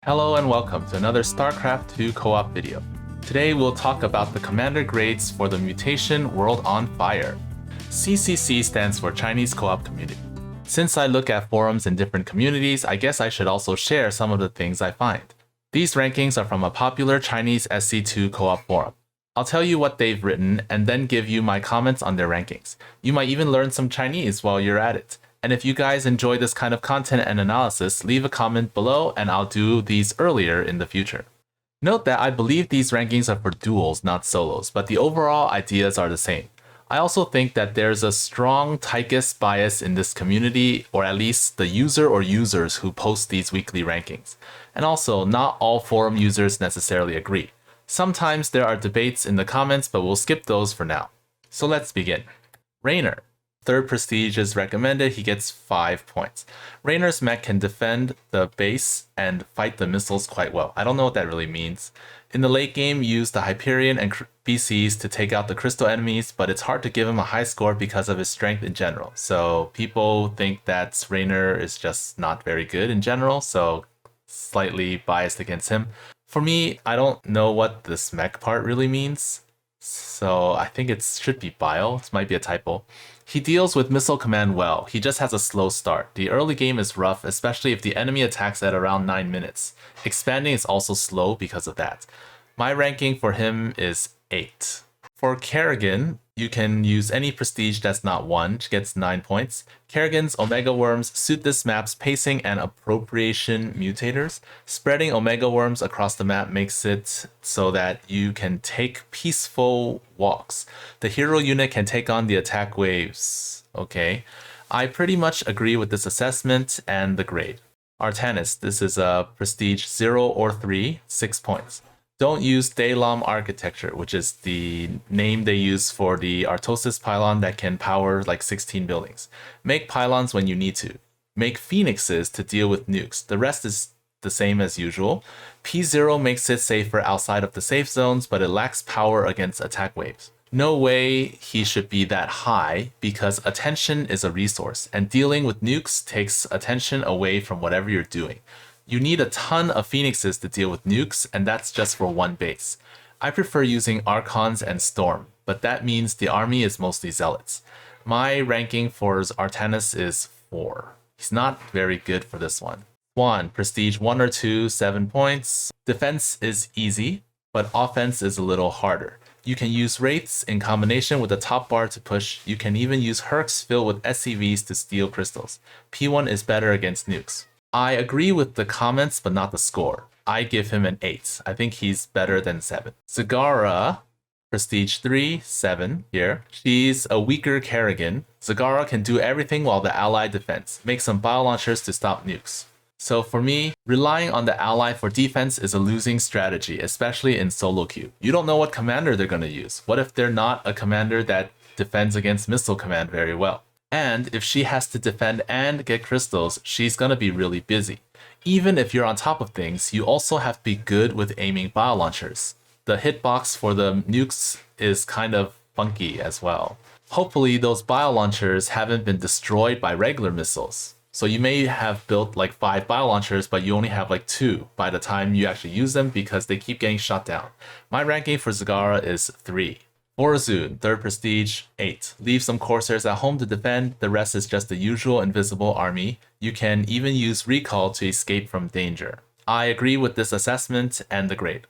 Hello and welcome to another StarCraft 2 co-op video. Today we'll talk about the commander grades for the Mutation World on Fire. CCC stands for Chinese Co-op Community. Since I look at forums in different communities, I guess I should also share some of the things I find. These rankings are from a popular Chinese SC2 co-op forum. I'll tell you what they've written and then give you my comments on their rankings. You might even learn some Chinese while you're at it. And if you guys enjoy this kind of content and analysis, leave a comment below and I'll do these earlier in the future. Note that I believe these rankings are for duels, not solos, but the overall ideas are the same. I also think that there's a strong Tychus bias in this community, or at least the user or users who post these weekly rankings. And also, not all forum users necessarily agree. Sometimes there are debates in the comments, but we'll skip those for now. So let's begin. Raynor. Third prestige is recommended, he gets 5 points. Raynor's mech can defend the base and fight the missiles quite well. I don't know what that really means. In the late game, use the Hyperion and BCs to take out the crystal enemies, but it's hard to give him a high score because of his strength in general. So people think that Raynor is just not very good in general, so slightly biased against him. For me, I don't know what this mech part really means. So I think it should be bile. This might be a typo. He deals with missile command well. He just has a slow start. The early game is rough, especially if the enemy attacks at around 9 minutes. Expanding is also slow because of that. My ranking for him is 8. For Kerrigan, you can use any prestige that's not 1, which gets 9 points. Kerrigan's Omega Worms suit this map's pacing and appropriation mutators. Spreading Omega Worms across the map makes it so that you can take peaceful walks. The hero unit can take on the attack waves. Okay, I pretty much agree with this assessment and the grade. Artanis, this is a prestige 0 or 3, 6 points. Don't use Daylom architecture, which is the name they use for the Artosis pylon that can power like 16 buildings. Make pylons when you need to. Make phoenixes to deal with nukes. The rest is the same as usual. P0 makes it safer outside of the safe zones, but it lacks power against attack waves. No way he should be that high because attention is a resource, and dealing with nukes takes attention away from whatever you're doing. You need a ton of phoenixes to deal with nukes, and that's just for one base. I prefer using Archons and Storm, but that means the army is mostly Zealots. My ranking for Artanis is 4. He's not very good for this one. Swan, prestige 1 or 2, 7 points. Defense is easy, but offense is a little harder. You can use Wraiths in combination with the top bar to push. You can even use Hercs filled with SCVs to steal crystals. P1 is better against nukes. I agree with the comments, but not the score. I give him an 8. I think he's better than 7. Zagara, prestige 3, 7 here. She's a weaker Kerrigan. Zagara can do everything while the ally defends. Make some bio launchers to stop nukes. So for me, relying on the ally for defense is a losing strategy, especially in solo queue. You don't know what commander they're going to use. What if they're not a commander that defends against missile command very well? And if she has to defend and get crystals, she's gonna be really busy. Even if you're on top of things, you also have to be good with aiming bio launchers. The hitbox for the nukes is kind of funky as well. Hopefully those bio launchers haven't been destroyed by regular missiles. So you may have built like 5 bio launchers, but you only have like 2 by the time you actually use them because they keep getting shot down. My ranking for Zagara is 3. Borzun, third prestige, 8. Leave some Corsairs at home to defend, the rest is just the usual invisible army. You can even use recall to escape from danger. I agree with this assessment and the grade.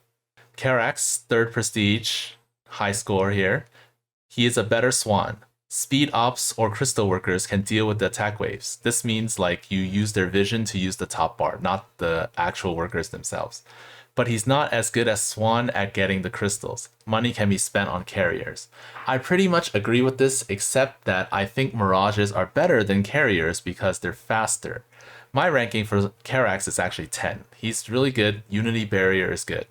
Karax, third prestige, high score here. He is a better Swan. Speed ops or crystal workers can deal with the attack waves. This means like you use their vision to use the top bar, not the actual workers themselves. But he's not as good as Swan at getting the crystals. Money can be spent on carriers. I pretty much agree with this, except that I think Mirages are better than carriers because they're faster. My ranking for Karax is actually 10. He's really good. Unity Barrier is good.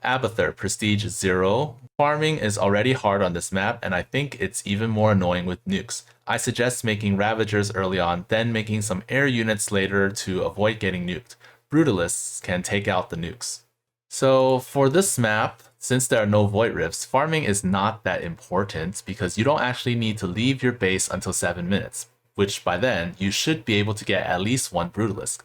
Abathur, prestige 0. Farming is already hard on this map, and I think it's even more annoying with nukes. I suggest making Ravagers early on, then making some air units later to avoid getting nuked. Brutalists can take out the nukes. So for this map, since there are no Void Rifts, farming is not that important because you don't actually need to leave your base until 7 minutes, which by then you should be able to get at least 1 Brutalisk.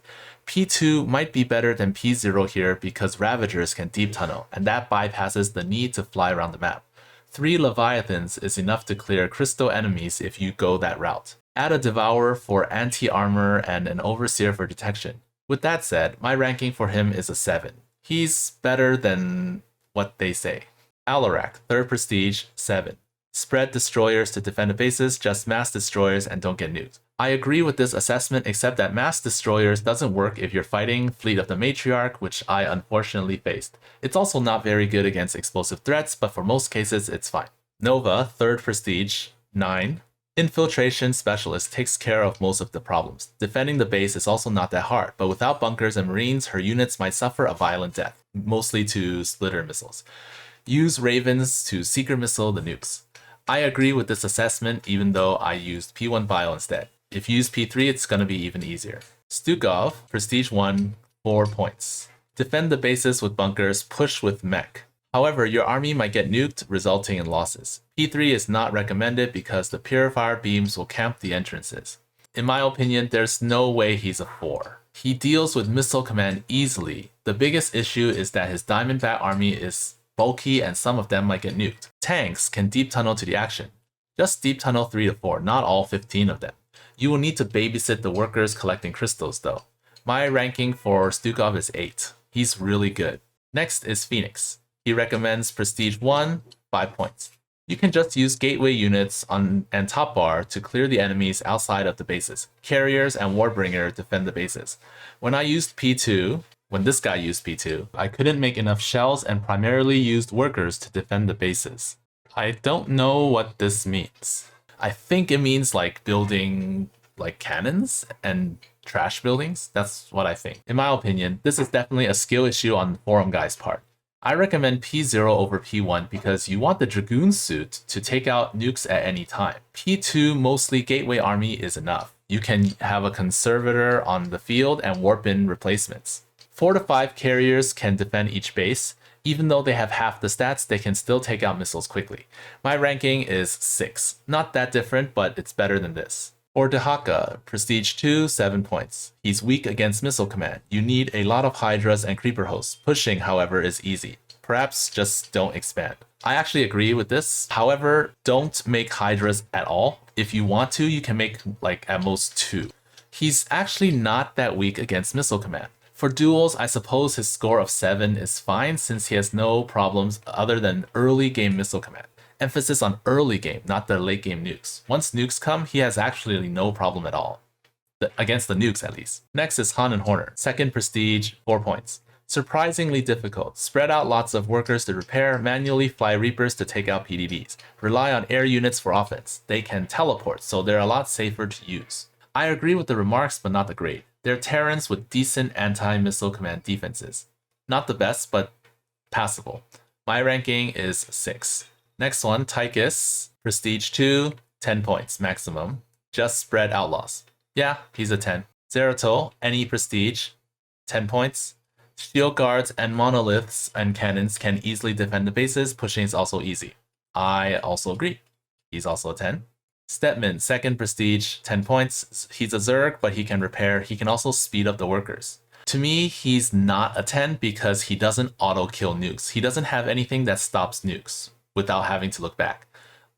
P2 might be better than P0 here because Ravagers can deep tunnel, and that bypasses the need to fly around the map. 3 Leviathans is enough to clear crystal enemies if you go that route. Add a Devourer for anti-armor and an Overseer for detection. With that said, my ranking for him is a 7. He's better than what they say. Alarak, 3rd Prestige, 7. Spread destroyers to defend the bases, just mass destroyers and don't get nuked. I agree with this assessment, except that mass destroyers doesn't work if you're fighting Fleet of the Matriarch, which I unfortunately faced. It's also not very good against explosive threats, but for most cases it's fine. Nova, 3rd Prestige, 9. Infiltration Specialist takes care of most of the problems. Defending the base is also not that hard, but without bunkers and marines, her units might suffer a violent death, mostly to splitter missiles. Use Ravens to Seeker Missile the nukes. I agree with this assessment, even though I used P1 Bio instead. If you use P3, it's gonna be even easier. Stukov, Prestige 1, 4 points. Defend the bases with bunkers, push with mech. However, your army might get nuked, resulting in losses. P3 is not recommended because the Purifier beams will camp the entrances. In my opinion, there's no way he's a 4. He deals with missile command easily. The biggest issue is that his Diamondback army is bulky and some of them might get nuked. Tanks can deep tunnel to the action. Just deep tunnel 3 to 4, not all 15 of them. You will need to babysit the workers collecting crystals though. My ranking for Stukov is 8. He's really good. Next is Phoenix. He recommends Prestige 1, 5 points. You can just use gateway units and top bar to clear the enemies outside of the bases. Carriers and Warbringer defend the bases. When this guy used P2, I couldn't make enough shells and primarily used workers to defend the bases. I don't know what this means. I think it means like building like cannons and trash buildings. That's what I think. In my opinion, this is definitely a skill issue on the forum guy's part. I recommend P0 over P1 because you want the Dragoon suit to take out nukes at any time. P2 mostly gateway army is enough. You can have a conservator on the field and warp in replacements. 4 to 5 carriers can defend each base. Even though they have half the stats, they can still take out missiles quickly. My ranking is 6. Not that different, but it's better than this. Or Dehaka, Prestige 2, 7 points. He's weak against missile command. You need a lot of Hydras and Creeper hosts. Pushing, however, is easy. Perhaps just don't expand. I actually agree with this. However, don't make Hydras at all. If you want to, you can make like at most 2. He's actually not that weak against missile command. For duels, I suppose his score of 7 is fine since he has no problems other than early game missile command. Emphasis on early game, not the late game nukes. Once nukes come, he has actually no problem at all. Against the nukes at least. Next is Han and Horner. 2nd Prestige, 4 points. Surprisingly difficult. Spread out lots of workers to repair, manually fly Reapers to take out PDDs. Rely on air units for offense. They can teleport, so they're a lot safer to use. I agree with the remarks, but not the grade. They're Terrans with decent anti-missile command defenses. Not the best, but passable. My ranking is 6. Next one, Tychus, Prestige 2, 10 points maximum. Just spread outlaws. Yeah, he's a 10. Zeratul, any prestige, 10 points. Shield guards and monoliths and cannons can easily defend the bases. Pushing is also easy. I also agree. He's also a 10. Stepman, 2nd prestige, 10 points. He's a Zerg, but he can repair. He can also speed up the workers. To me, he's not a 10 because he doesn't auto-kill nukes. He doesn't have anything that stops nukes without having to look back.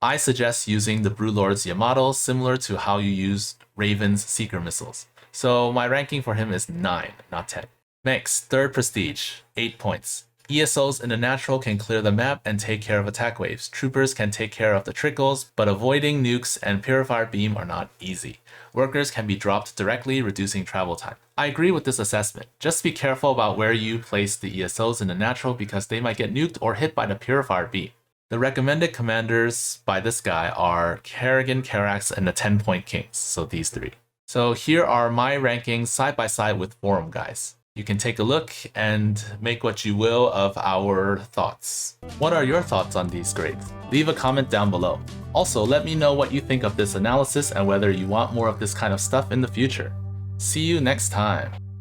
I suggest using the Brewlord's Yamato, similar to how you use Raven's Seeker missiles. So my ranking for him is 9, not 10. Next, 3rd prestige, 8 points. ESOs in the natural can clear the map and take care of attack waves. Troopers can take care of the trickles, but avoiding nukes and Purifier Beam are not easy. Workers can be dropped directly, reducing travel time. I agree with this assessment. Just be careful about where you place the ESOs in the natural because they might get nuked or hit by the Purifier Beam. The recommended commanders by this guy are Kerrigan, Karax, and the 10-point Kings, so these 3. So here are my rankings side by side with forum guys. You can take a look and make what you will of our thoughts. What are your thoughts on these grades? Leave a comment down below. Also, let me know what you think of this analysis and whether you want more of this kind of stuff in the future. See you next time.